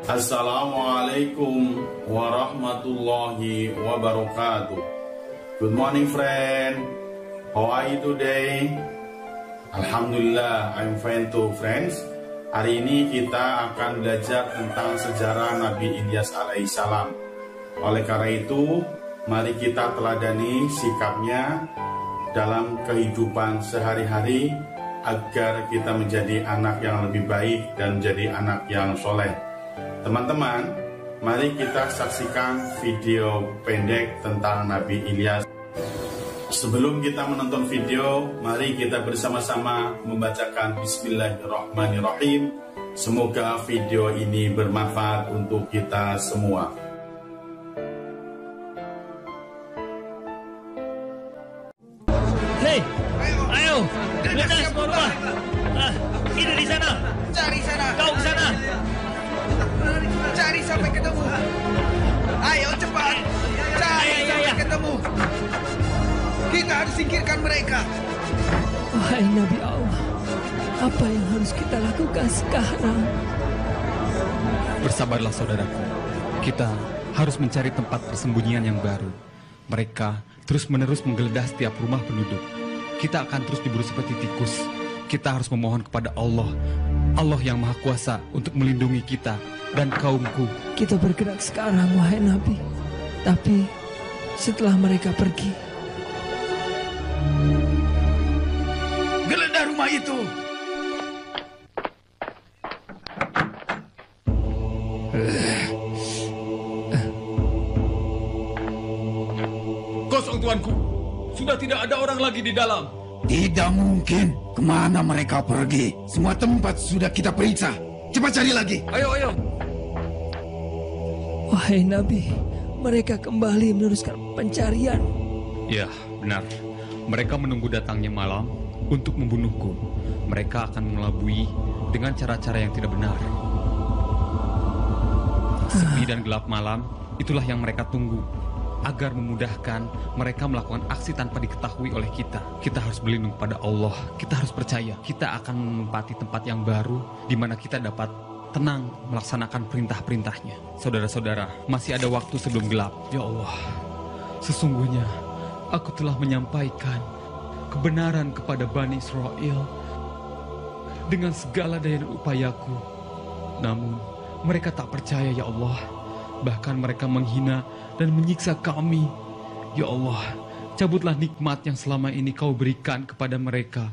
Assalamualaikum warahmatullahi wabarakatuh. Good morning friend. How are you today? Alhamdulillah, I'm fine too friends. Hari ini kita akan belajar tentang sejarah Nabi Ilyas alaihissalam. Oleh karena itu, mari kita teladani sikapnya dalam kehidupan sehari-hari agar kita menjadi anak yang lebih baik dan menjadi anak yang soleh. Teman-teman, mari kita saksikan video pendek tentang Nabi Ilyas. Sebelum kita menonton video, mari kita bersama-sama membacakan Bismillahirrahmanirrahim. Semoga video ini bermanfaat untuk kita semua. Hei, ayo, geledah semua rumah. Ini di sana. Cari sana. Kau ke sana. Cari sampai ketemu. Ayo cepat. Cari sampai ketemu. Kita harus singkirkan mereka. Wahai Nabi Allah, apa yang harus kita lakukan sekarang? Bersabarlah saudaraku. Kita harus mencari tempat persembunyian yang baru. Mereka terus-menerus menggeledah setiap rumah penduduk. Kita akan terus diburu seperti tikus. Kita harus memohon kepada Allah, Allah yang Maha Kuasa, untuk melindungi kita dan kaumku. Kita bergerak sekarang, wahai Nabi. Tapi setelah mereka pergi, Geledah rumah itu. Kosong tuanku, sudah tidak ada orang lagi di dalam. Tidak mungkin. Kemana mereka pergi? Semua tempat sudah kita periksa. Cepat cari lagi. Ayo. wahai Nabi, mereka kembali meneruskan pencarian. Ya, benar. Mereka menunggu datangnya malam untuk membunuhku. Mereka akan mengelabui dengan cara-cara yang tidak benar. Sepi dan gelap malam, itulah yang mereka tunggu. Agar memudahkan mereka melakukan aksi tanpa diketahui oleh kita. Kita harus berlindung pada Allah. Kita harus percaya. Kita akan menempati tempat yang baru di mana kita dapat tenang melaksanakan perintah-perintahnya. Saudara-saudara, masih ada waktu sebelum gelap. Ya Allah, sesungguhnya aku telah menyampaikan kebenaran kepada Bani Israel dengan segala daya dan upayaku. Namun mereka tak percaya, ya Allah. Bahkan mereka menghina dan menyiksa kami. Ya Allah, cabutlah nikmat yang selama ini kau berikan kepada mereka.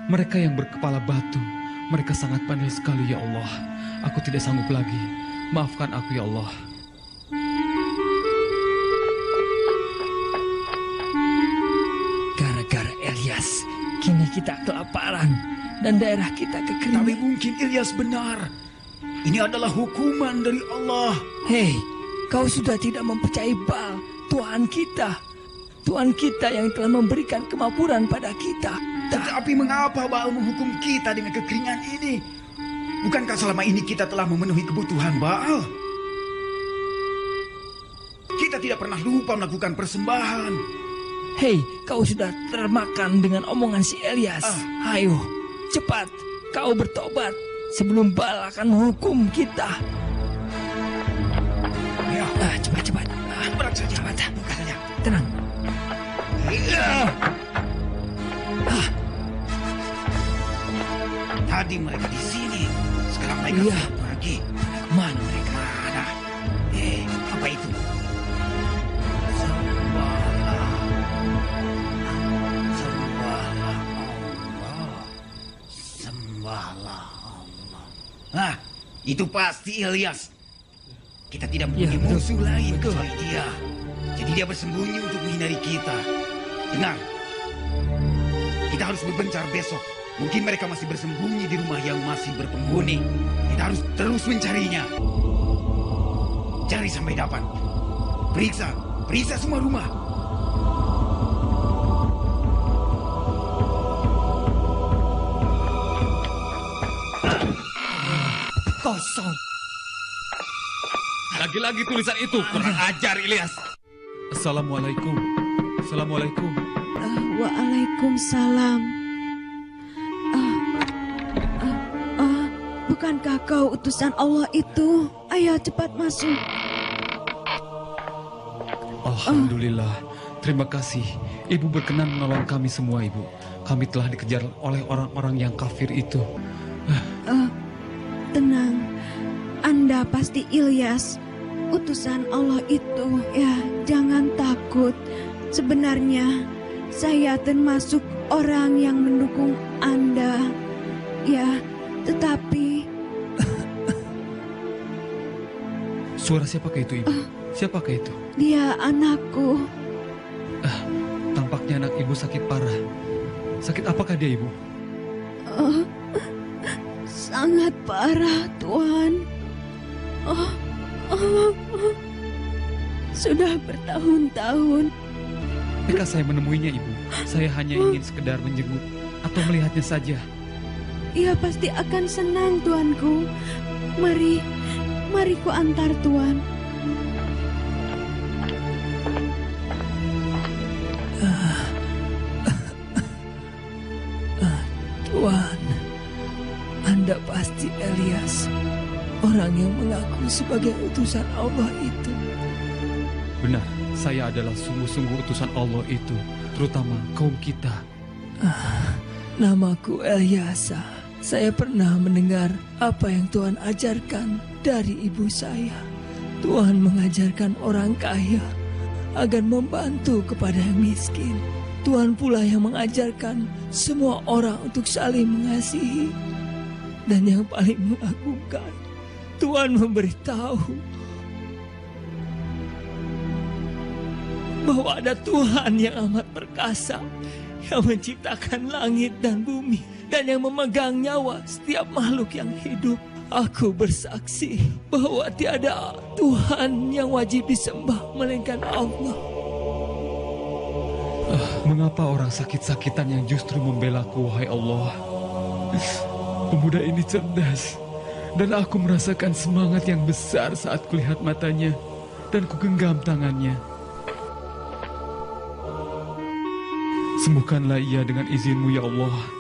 Mereka yang berkepala batu. Mereka sangat pandai sekali, ya Allah. Aku tidak sanggup lagi. Maafkan aku, ya Allah. Gara-gara Ilyas, kini kita kelaparan dan daerah kita Tapi kekeringan. mungkin Ilyas benar. Ini adalah hukuman dari Allah. Hei, kau sudah tidak mempercayai Baal, Tuhan kita. Tuhan kita yang telah memberikan kemakmuran pada kita. Tetapi mengapa Baal menghukum kita dengan kekeringan ini? Bukankah selama ini kita telah memenuhi kebutuhan Baal? Kita tidak pernah lupa melakukan persembahan. Hei, kau sudah termakan dengan omongan si Ilyas. Ayo, cepat, kau bertobat sebelum Baal akan menghukum kita. Ya, Cepat. berat saja. Cepat. Buka saja. Tenang. Tadi mereka di sini, sekarang mereka Iya. sudah pergi. Mana mereka? Mana? Apa itu? Sembahlah. Sembahlah Allah. Sembahlah Allah. Itu pasti Ilyas. Kita tidak Iya, punya betul. musuh lain Betul. kecuali dia. Jadi dia bersembunyi untuk menghindari kita. Dengar, kita harus berbencar besok. Mungkin mereka masih bersembunyi di rumah yang masih berpenghuni. Kita harus terus mencarinya. Cari sampai dapat. Periksa semua rumah. Kosong. Lagi-lagi tulisan itu, kurang ajar Ilyas. Assalamualaikum. Waalaikumsalam. bukankah kau utusan Allah itu? Ayo cepat masuk. Alhamdulillah, terima kasih. Ibu berkenan menolong kami semua, Ibu. Kami telah dikejar oleh orang-orang yang kafir itu. Tenang, Anda pasti Ilyas, utusan Allah itu. Ya, jangan takut. Sebenarnya saya termasuk orang yang mendukung Anda. Ya, tetapi... Suara siapakah itu, Ibu? Siapakah itu? Dia anakku. Tampaknya anak Ibu sakit parah. Sakit apakah dia, Ibu? Sangat parah, Tuan. Sudah bertahun-tahun. Ketika saya menemuinya, Ibu, saya hanya ingin sekedar menjenguk atau melihatnya saja. Ia pasti akan senang, Tuanku. Mari ku antar Tuan. Tuan, Anda pasti Ilyas, orang yang mengaku sebagai utusan Allah itu. Benar, saya adalah sungguh-sungguh utusan Allah itu, terutama kaum kita. Namaku Elyasa. Saya pernah mendengar apa yang Tuhan ajarkan dari ibu saya. Tuhan mengajarkan orang kaya agar membantu kepada yang miskin. Tuhan pula yang mengajarkan semua orang untuk saling mengasihi. Dan yang paling mengagumkan, Tuhan memberitahu bahwa ada Tuhan yang amat perkasa, yang menciptakan langit dan bumi, dan yang memegang nyawa setiap makhluk yang hidup. Aku bersaksi bahwa tiada Tuhan yang wajib disembah melainkan Allah. Mengapa orang sakit-sakitan yang justru membelaku, wahai Allah? Pemuda ini cerdas, dan aku merasakan semangat yang besar saat kulihat matanya, dan kugenggam tangannya. Sembuhkanlah ia dengan izin-Mu, ya Allah.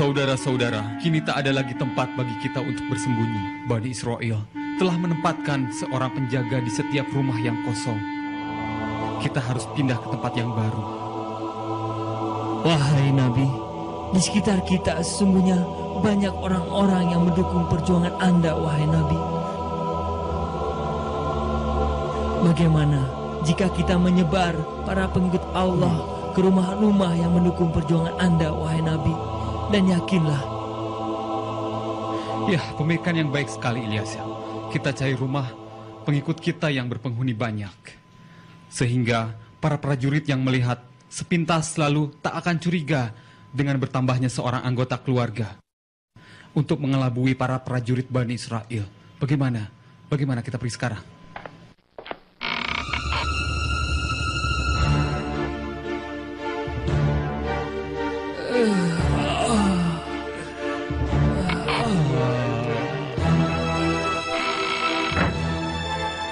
Saudara-saudara, kini tak ada lagi tempat bagi kita untuk bersembunyi. Bani Israel telah menempatkan seorang penjaga di setiap rumah yang kosong. Kita harus pindah ke tempat yang baru. Wahai Nabi, di sekitar kita sesungguhnya banyak orang-orang yang mendukung perjuangan Anda, wahai Nabi. Bagaimana jika kita menyebar para pengikut Allah ke rumah-rumah yang mendukung perjuangan Anda, wahai Nabi? Dan yakinlah. Ya, pemikiran yang baik sekali, Ilyas. Kita cari rumah pengikut kita yang berpenghuni banyak. Sehingga para prajurit yang melihat sepintas selalu tak akan curiga dengan bertambahnya seorang anggota keluarga untuk mengelabui para prajurit Bani Israel. Bagaimana? Bagaimana kita pergi sekarang?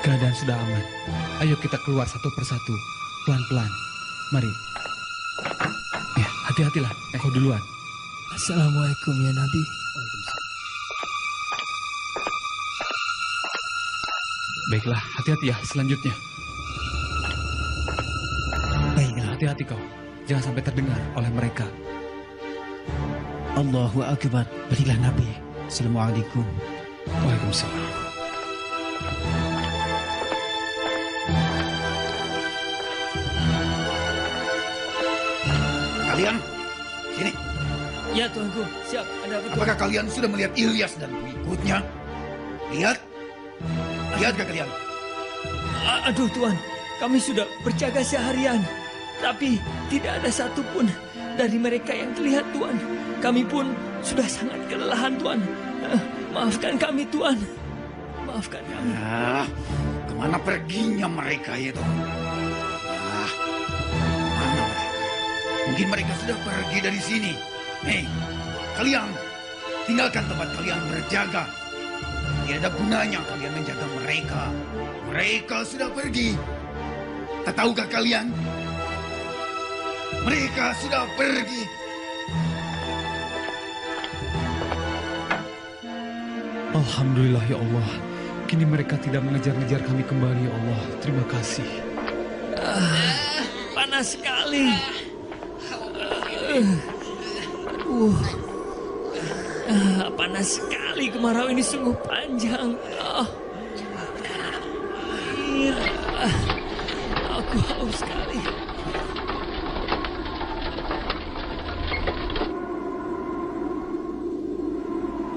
Keadaan sudah aman. Ayo kita keluar satu persatu, pelan-pelan. Mari. Ya, hati-hatilah. Kau duluan. Assalamualaikum ya Nabi. Baiklah, hati-hati ya selanjutnya. Baiklah, hati-hati kau. Jangan sampai terdengar oleh mereka. Allahu Akbar. Berilah Nabi. Assalamualaikum. Waalaikumsalam. Kalian, sini. Ya Tuanku, siap. Ada apa? Apakah kalian sudah melihat Ilyas dan pengikutnya? Lihat? Lihatkah kalian? Aduh Tuan, kami sudah berjaga seharian. Tapi tidak ada satupun dari mereka yang terlihat Tuan. Kami pun sudah sangat kelelahan Tuan. Maafkan kami Tuan. Maafkan kami. Kemana perginya mereka itu? Mana mereka? Mungkin mereka sudah pergi dari sini. Hei, kalian tinggalkan tempat kalian berjaga. Tidak ada gunanya kalian menjaga mereka. Mereka sudah pergi. Tak tahukah kalian? Mereka sudah pergi. Alhamdulillah ya Allah. Kini mereka tidak mengejar-ngejar kami kembali ya Allah. Terima kasih. Panas sekali. Panas sekali, kemarau ini sungguh panjang. Aku haus sekali.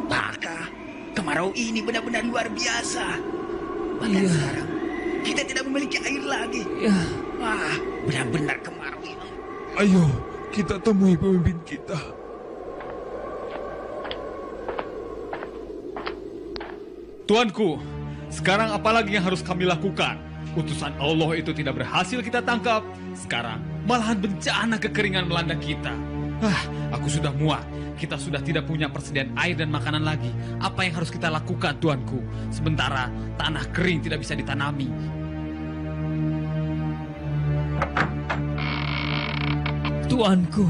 Maka kemarau ini benar-benar luar biasa. Bahkan sekarang kita tidak memiliki air lagi. Wah, benar-benar kemarau ini. Ayo, kita temui pemimpin kita. Tuanku, sekarang apa lagi yang harus kami lakukan? Utusan Allah itu tidak berhasil kita tangkap. Sekarang malahan bencana kekeringan melanda kita. Aku sudah muak. Kita sudah tidak punya persediaan air dan makanan lagi. Apa yang harus kita lakukan, Tuanku? Sementara tanah kering tidak bisa ditanami. Tuanku,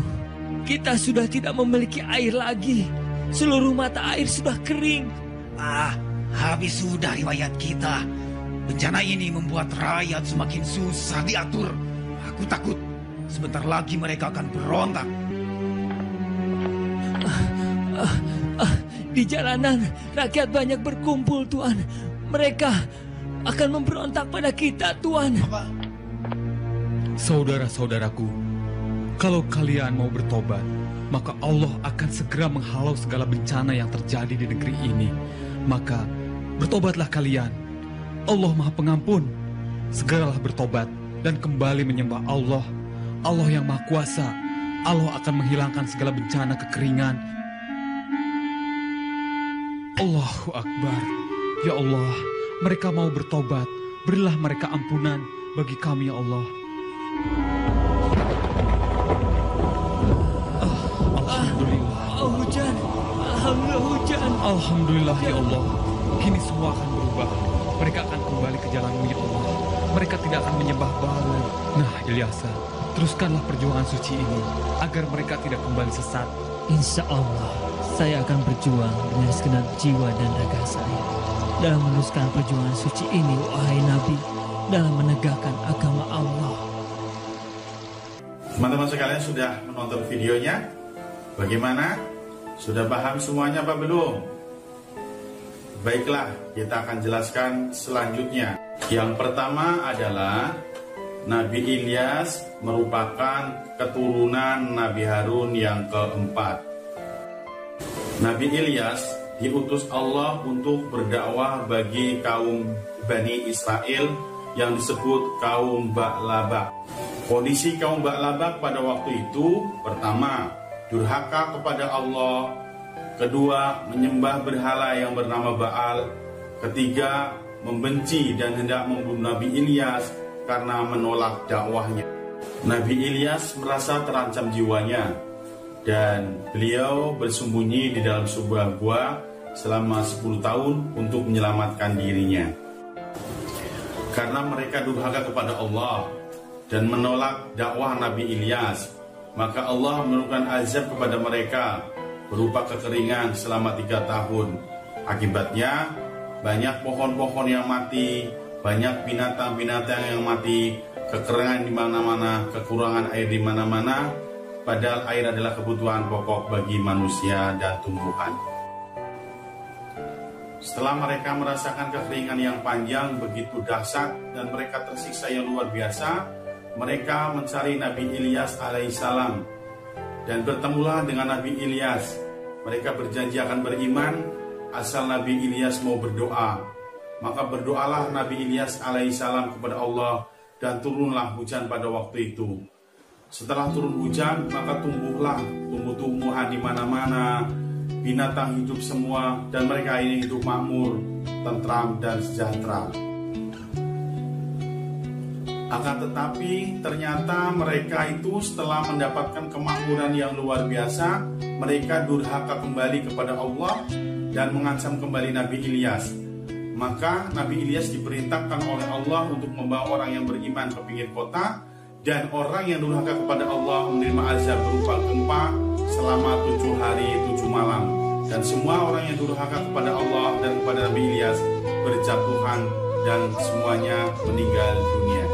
kita sudah tidak memiliki air lagi. Seluruh mata air sudah kering. Habis sudah riwayat kita. Bencana ini membuat rakyat semakin susah diatur. Aku takut sebentar lagi mereka akan berontak. Di jalanan, rakyat banyak berkumpul, Tuan. Mereka akan memberontak pada kita, Tuan. Saudara-saudaraku, kalau kalian mau bertobat, maka Allah akan segera menghalau segala bencana yang terjadi di negeri ini. Maka bertobatlah kalian. Allah Maha Pengampun. Segeralah bertobat dan kembali menyembah Allah. Allah yang Maha Kuasa. Allah akan menghilangkan segala bencana kekeringan. Allahu Akbar. Ya Allah, mereka mau bertobat. Berilah mereka ampunan bagi kami ya Allah. Alhamdulillah. Hujan. Alhamdulillah hujan. Alhamdulillah ya Allah. Kini semua akan berubah. Mereka akan kembali ke jalan-Mu ya Allah. Mereka tidak akan menyembah Baal. Nah, Ilyasa, teruskanlah perjuangan suci ini agar mereka tidak kembali sesat. Insya Allah, saya akan berjuang dengan segenap jiwa dan raga saya dalam meneruskan perjuangan suci ini, wahai Nabi, dalam menegakkan agama Allah. Teman-teman sekalian sudah menonton videonya? Bagaimana? Sudah paham semuanya apa belum? Baiklah, kita akan jelaskan selanjutnya. Yang pertama adalah Nabi Ilyas merupakan keturunan Nabi Harun yang keempat. Nabi Ilyas diutus Allah untuk berdakwah bagi kaum Bani Israel yang disebut kaum Ba'labak. Kondisi kaum Ba'labak pada waktu itu, pertama, durhaka kepada Allah. Kedua, menyembah berhala yang bernama Baal. Ketiga, membenci dan hendak membunuh Nabi Ilyas karena menolak dakwahnya. Nabi Ilyas merasa terancam jiwanya dan beliau bersembunyi di dalam sebuah gua selama 10 tahun untuk menyelamatkan dirinya. Karena mereka durhaka kepada Allah dan menolak dakwah Nabi Ilyas, maka Allah menurunkan azab kepada mereka berupa kekeringan selama 3 tahun. Akibatnya banyak pohon-pohon yang mati, banyak binatang-binatang yang mati, kekeringan di mana-mana, kekurangan air di mana-mana, padahal air adalah kebutuhan pokok bagi manusia dan tumbuhan. Setelah mereka merasakan kekeringan yang panjang begitu dahsyat dan mereka tersiksa yang luar biasa, mereka mencari Nabi Ilyas alaihissalam dan bertemulah dengan Nabi Ilyas. Mereka berjanji akan beriman asal Nabi Ilyas mau berdoa. Maka berdoalah Nabi Ilyas alaihissalam kepada Allah dan turunlah hujan pada waktu itu. Setelah turun hujan, maka tumbuhlah tumbuh-tumbuhan di mana-mana, binatang hidup semua, dan mereka ini hidup makmur, tentram dan sejahtera. Akan tetapi ternyata mereka itu setelah mendapatkan kemakmuran yang luar biasa, mereka durhaka kembali kepada Allah dan mengancam kembali Nabi Ilyas. Maka Nabi Ilyas diperintahkan oleh Allah untuk membawa orang yang beriman ke pinggir kota, dan orang yang durhaka kepada Allah menerima azab berupa gempa selama 7 hari 7 malam. Dan semua orang yang durhaka kepada Allah dan kepada Nabi Ilyas berjatuhan dan semuanya meninggal dunia.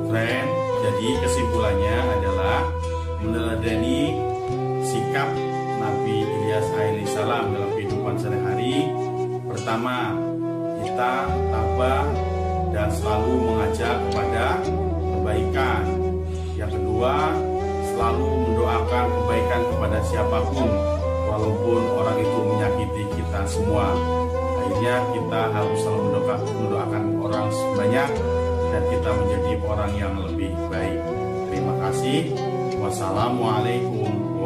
Friend, jadi kesimpulannya adalah meneladani sikap Nabi Ilyas alaihissalam dalam kehidupan sehari-hari. Pertama, kita tabah dan selalu mengajak kepada kebaikan. Yang kedua, selalu mendoakan kebaikan kepada siapapun, walaupun orang itu menyakiti kita semua. Akhirnya kita harus selalu mendoakan orang sebanyak dan kita menjadi orang yang lebih baik. Terima kasih. Wassalamualaikum